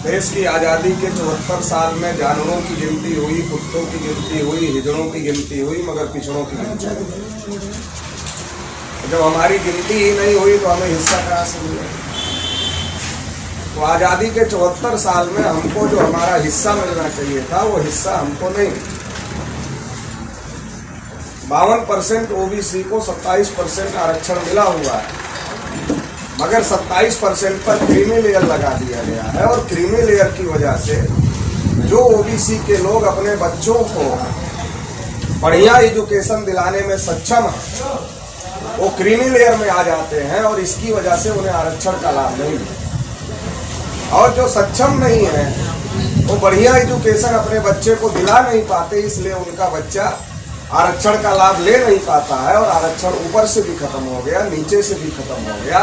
देश की आज़ादी के 74 साल में जानवरों की गिनती हुई, कुत्तों की गिनती हुई, हिजड़ों की गिनती हुई, मगर पिछड़ों की गिनती हुई। जब हमारी गिनती ही नहीं हुई तो हमें हिस्सा कहाँ से मिलेगा? तो आज़ादी के 74 साल में हमको जो हमारा हिस्सा मिलना चाहिए था वो हिस्सा हमको नहीं। 52% ओबीसी को 27% आरक्षण मिला हुआ है, मगर 27% पर क्रीमी लेयर लगा दिया गया है। और क्रीमी लेयर की वजह से जो ओबीसी के लोग अपने बच्चों को बढ़िया एजुकेशन दिलाने में सक्षम है वो क्रीमी लेयर में आ जाते हैं और इसकी वजह से उन्हें आरक्षण का लाभ नहीं मिलता। और जो सक्षम नहीं है वो बढ़िया एजुकेशन अपने बच्चे को दिला नहीं पाते, इसलिए उनका बच्चा आरक्षण का लाभ ले नहीं पाता है। और आरक्षण ऊपर से भी खत्म हो गया, नीचे से भी खत्म हो गया।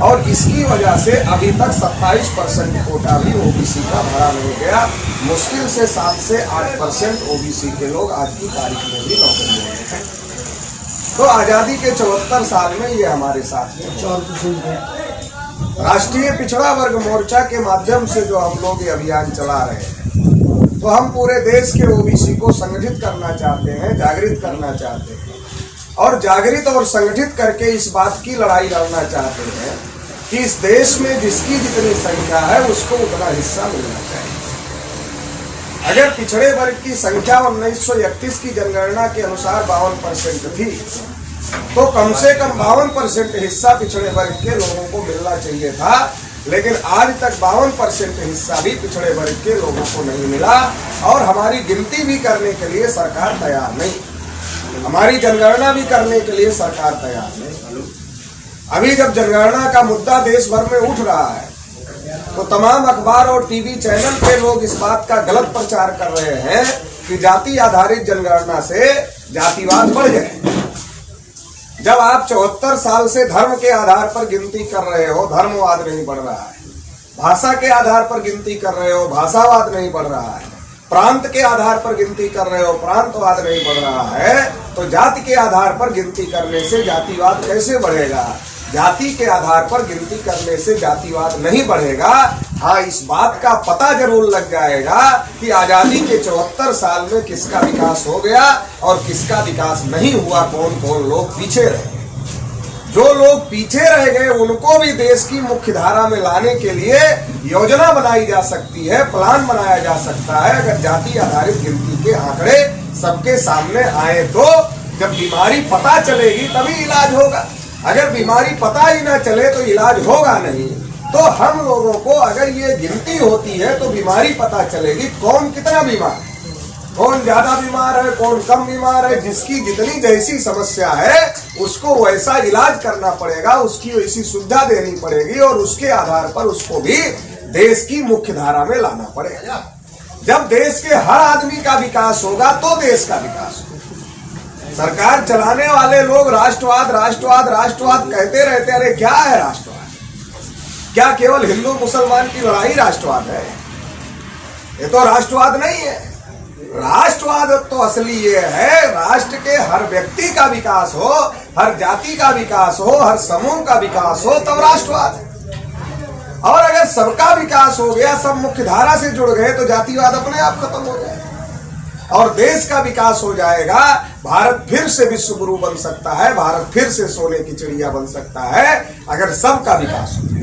और इसकी वजह से अभी तक 27% कोटा भी ओबीसी का भरा नहीं गया। मुश्किल से 7 से 8% ओबीसी के लोग आज की तारीख में भी नौकरी में हैं। तो आज़ादी के 74 साल में ये हमारे साथ है। राष्ट्रीय पिछड़ा वर्ग मोर्चा के माध्यम से जो हम लोग ये अभियान चला रहे हैं, तो हम पूरे देश के ओबीसी को संगठित करना चाहते हैं, जागृत करना चाहते हैं। और जागृत और संगठित करके इस बात की लड़ाई लड़ना चाहते हैं कि इस देश में जिसकी जितनी संख्या है उसको उतना हिस्सा मिलना चाहिए। अगर पिछड़े वर्ग की संख्या 1931 की जनगणना के अनुसार 52% थी, तो कम से कम 52% हिस्सा पिछड़े वर्ग के लोगों को मिलना चाहिए था। लेकिन आज तक 52% हिस्सा भी पिछड़े वर्ग के लोगों को नहीं मिला। और हमारी गिनती भी करने के लिए सरकार तैयार नहीं, हमारी जनगणना भी करने के लिए सरकार तैयार नहीं। अभी जब जनगणना का मुद्दा देश भर में उठ रहा है तो तमाम अखबार और टीवी चैनल पे लोग इस बात का गलत प्रचार कर रहे हैं कि जाति आधारित जनगणना से जातिवाद बढ़ जाए। जब आप 74 साल से धर्म के आधार पर गिनती कर रहे हो, धर्मवाद नहीं बढ़ रहा है। भाषा के आधार पर गिनती कर रहे हो, भाषावाद नहीं बढ़ रहा है। प्रांत के आधार पर गिनती कर रहे हो, प्रांतवाद नहीं बढ़ रहा है। तो जाति के आधार पर गिनती करने से जातिवाद कैसे बढ़ेगा? जाति के आधार पर गिनती करने से जातिवाद नहीं बढ़ेगा। हाँ, इस बात का पता जरूर लग जाएगा कि आजादी के 74 साल में किसका विकास हो गया और किसका विकास नहीं हुआ, कौन कौन लोग पीछे रहे। जो लोग पीछे रह गए उनको भी देश की मुख्य धारा में लाने के लिए योजना बनाई जा सकती है, प्लान बनाया जा सकता है। अगर जाति आधारित गिनती के आंकड़े सबके सामने आए तो जब बीमारी पता चलेगी तभी इलाज होगा। अगर बीमारी पता ही ना चले तो इलाज होगा नहीं। तो हम लोगों को अगर ये गिनती होती है तो बीमारी पता चलेगी, कौन कितना बीमार है, कौन ज्यादा बीमार है, कौन कम बीमार है। जिसकी जितनी जैसी समस्या है उसको वैसा इलाज करना पड़ेगा, उसकी वैसी सुविधा देनी पड़ेगी और उसके आधार पर उसको भी देश की मुख्य धारा में लाना पड़ेगा। जब देश के हर आदमी का विकास होगा तो देश का विकास होगा। सरकार चलाने वाले लोग राष्ट्रवाद राष्ट्रवाद राष्ट्रवाद कहते रहते। अरे क्या है राष्ट्रवाद? क्या केवल हिंदू मुसलमान की लड़ाई राष्ट्रवाद है? ये तो राष्ट्रवाद नहीं है। राष्ट्रवाद तो असली ये है राष्ट्र के हर व्यक्ति का विकास हो, हर जाति का विकास हो, हर समूह का विकास हो, तब राष्ट्रवाद है। और अगर सबका विकास हो गया, सब मुख्य धारा से जुड़ गए तो जातिवाद अपने आप खत्म हो जाएगा और देश का विकास हो जाएगा। भारत फिर से विश्व गुरु बन सकता है, भारत फिर से सोने की चिड़िया बन सकता है अगर सबका विकास हो जाए।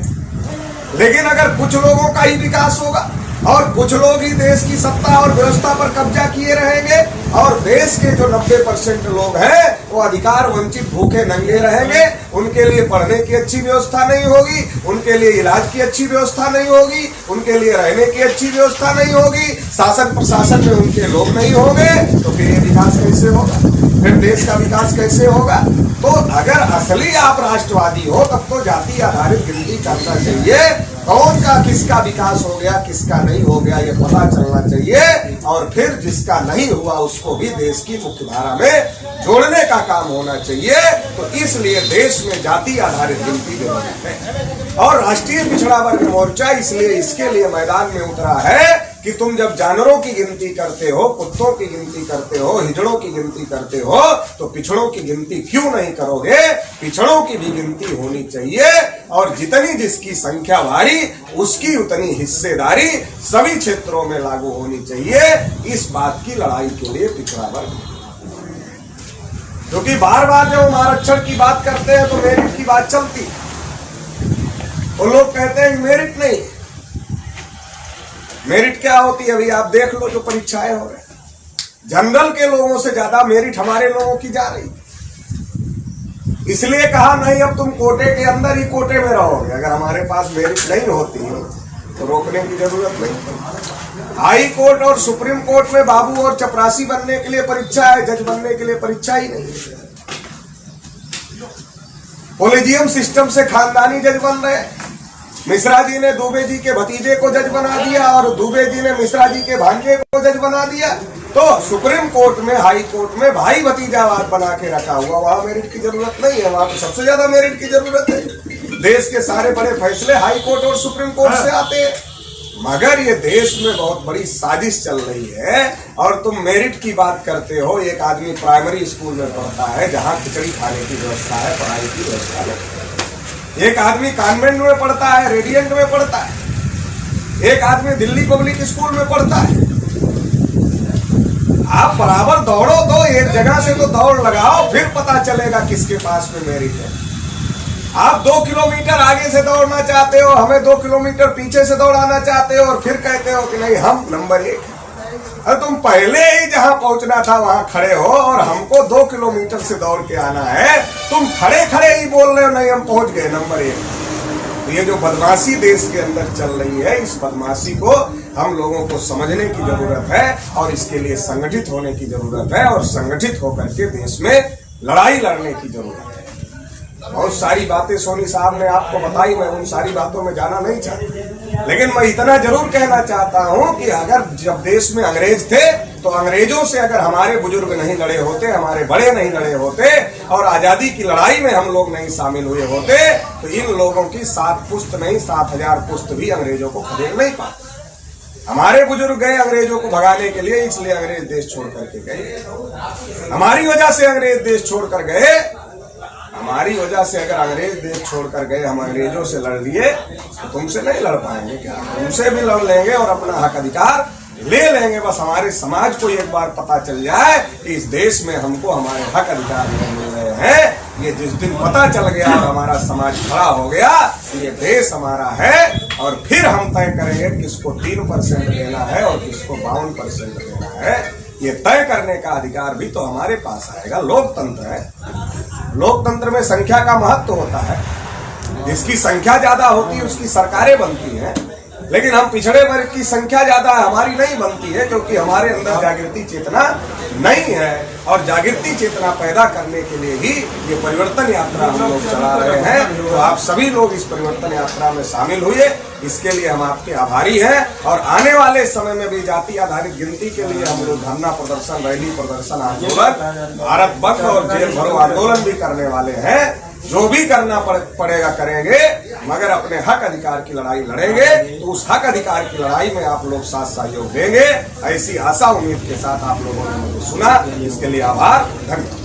लेकिन अगर कुछ लोगों का ही विकास होगा और कुछ लोग ही देश की सत्ता और व्यवस्था पर कब्जा किए रहेंगे और देश के जो 90% लोग हैं वो अधिकार वंचित भूखे नंगे रहेंगे, उनके लिए पढ़ने की अच्छी व्यवस्था नहीं होगी, उनके लिए इलाज की अच्छी व्यवस्था नहीं होगी, उनके लिए रहने की अच्छी व्यवस्था नहीं होगी, शासन प्रशासन में उनके लोग नहीं होंगे, तो फिर ये विकास कैसे होगा? फिर देश का विकास कैसे होगा? तो अगर असली आप राष्ट्रवादी हो तब तो जाति आधारित गिनती करना चाहिए। कौन का किसका विकास हो गया, किसका नहीं हो गया, ये पता चलना चाहिए। और फिर जिसका नहीं हुआ उसको भी देश की मुख्य धारा में जोड़ने का काम होना चाहिए। तो इसलिए देश में जाति आधारित गिनती जरूरी है। और राष्ट्रीय पिछड़ा वर्ग मोर्चा इसलिए इसके लिए मैदान में उतरा है कि तुम जब जानवरों की गिनती करते हो, कुत्तों की गिनती करते हो, हिजड़ों की गिनती करते हो, तो पिछड़ों की गिनती क्यों नहीं करोगे? पिछड़ों की भी गिनती होनी चाहिए और जितनी जिसकी संख्या भारी उसकी उतनी हिस्सेदारी सभी क्षेत्रों में लागू होनी चाहिए। इस बात की लड़ाई के लिए पिछड़ा वर्ग, क्योंकि बार बार जब हम आरक्षण की बात करते हैं तो मेरिट की बात चलती है, और लोग कहते हैं मेरिट नहीं। मेरिट क्या होती है? अभी आप देख लो जो परीक्षाएं हो रही, जनरल के लोगों से ज्यादा मेरिट हमारे लोगों की जा रही। इसलिए कहा नहीं, अब तुम कोटे के अंदर ही कोटे में रहोगे। अगर हमारे पास मेरिट नहीं होती तो रोकने की जरूरत नहीं। हाई कोर्ट और सुप्रीम कोर्ट में बाबू और चपरासी बनने के लिए परीक्षा है, जज बनने के लिए परीक्षा ही नहीं है। कोलेजियम सिस्टम से खानदानी जज बन रहे। मिश्रा जी ने दुबे जी के भतीजे को जज बना दिया और दुबे जी ने मिश्रा जी के भांजे को जज बना दिया। तो सुप्रीम कोर्ट में, हाई कोर्ट में भाई भतीजावाद बना के रखा हुआ, वहां मेरिट की जरूरत नहीं है। वहां तो सबसे ज्यादा मेरिट की जरूरत है। देश के सारे बड़े फैसले हाई कोर्ट और सुप्रीम कोर्ट से आते हैं। मगर ये देश में बहुत बड़ी साजिश चल रही है और तुम मेरिट की बात करते हो। एक आदमी प्राइमरी स्कूल में पढ़ता है जहां खिचड़ी खाने की व्यवस्था है, पढ़ाई की व्यवस्था है। एक आदमी कॉन्वेंट में पढ़ता है, रेडियंट में पढ़ता है। एक आदमी दिल्ली पब्लिक स्कूल में पढ़ता है। आप बराबर दौड़ो तो एक जगह से तो दौड़ लगाओ, फिर पता चलेगा किसके पास में मेरिट है। आप 2 किलोमीटर आगे से दौड़ना चाहते हो, हमें 2 किलोमीटर पीछे से दौड़ाना चाहते हो और फिर कहते हो कि नहीं हम नंबर 1। अरे तुम पहले ही जहां पहुंचना था वहां खड़े हो और हमको 2 किलोमीटर से दौड़ के आना है। तुम खड़े खड़े ही बोल रहे हो नहीं हम पहुंच गए नंबर 1। तो ये जो बदमाशी देश के अंदर चल रही है, इस बदमाशी को हम लोगों को समझने की जरूरत है और इसके लिए संगठित होने की जरूरत है और संगठित होकर के देश में लड़ाई लड़ने की जरूरत है। बहुत सारी बातें सोनी साहब ने आपको बताई, मैं उन सारी बातों में जाना नहीं चाहता, लेकिन मैं इतना जरूर कहना चाहता हूं कि अगर जब देश में अंग्रेज थे तो अंग्रेजों से अगर हमारे बुजुर्ग नहीं लड़े होते, हमारे बड़े नहीं लड़े होते और आजादी की लड़ाई में हम लोग नहीं शामिल हुए होते तो इन लोगों की 7 पुश्त नहीं 7,000 पुश्त भी अंग्रेजों को खदेड़ नहीं पाते। हमारे बुजुर्ग गए अंग्रेजों को भगाने के लिए, इसलिए अंग्रेज देश छोड़ करके गए। हमारी वजह से अंग्रेज देश छोड़कर गए। हमारी वजह से अगर अंग्रेज देश छोड़कर गए, हम अंग्रेजों से लड़ लिए तो तुमसे नहीं लड़ पाएंगे क्या? तुमसे भी लड़ लेंगे और अपना हक अधिकार ले लेंगे। बस हमारे समाज को एक बार पता चल जाए कि इस देश में हमको हमारे हक अधिकार नहीं मिल रहे हैं। ये जिस दिन पता चल गया और हमारा समाज खड़ा हो गया कि ये देश हमारा है, और फिर हम तय करेंगे किसको 3% देना है और किसको 52% देना है। ये तय करने का अधिकार भी तो हमारे पास आएगा। लोकतंत्र है, लोकतंत्र में संख्या का महत्व होता है। जिसकी संख्या ज्यादा होती है उसकी सरकारें बनती हैं, लेकिन हम पिछड़े वर्ग की संख्या ज्यादा है, हमारी नहीं बनती है, क्योंकि हमारे अंदर जागृति चेतना नहीं है। और जागृति चेतना पैदा करने के लिए ही ये परिवर्तन यात्रा हम लोग चला रहे हैं। तो आप सभी लोग इस परिवर्तन यात्रा में शामिल हुए, इसके लिए हम आपके आभारी हैं। और आने वाले समय में भी जाति आधारित गिनती के लिए हम लोग धरना प्रदर्शन, रैली प्रदर्शन, आंदोलन, भारत बंद और जेल भरो आंदोलन भी करने वाले हैं। जो भी करना पड़ेगा करेंगे, मगर अपने हक अधिकार की लड़ाई लड़ेंगे। तो उस हक अधिकार की लड़ाई में आप लोग साथ सहयोग देंगे, ऐसी आशा उम्मीद के साथ आप लोगों ने मुझे सुना, इसके लिए आभार, धन्यवाद।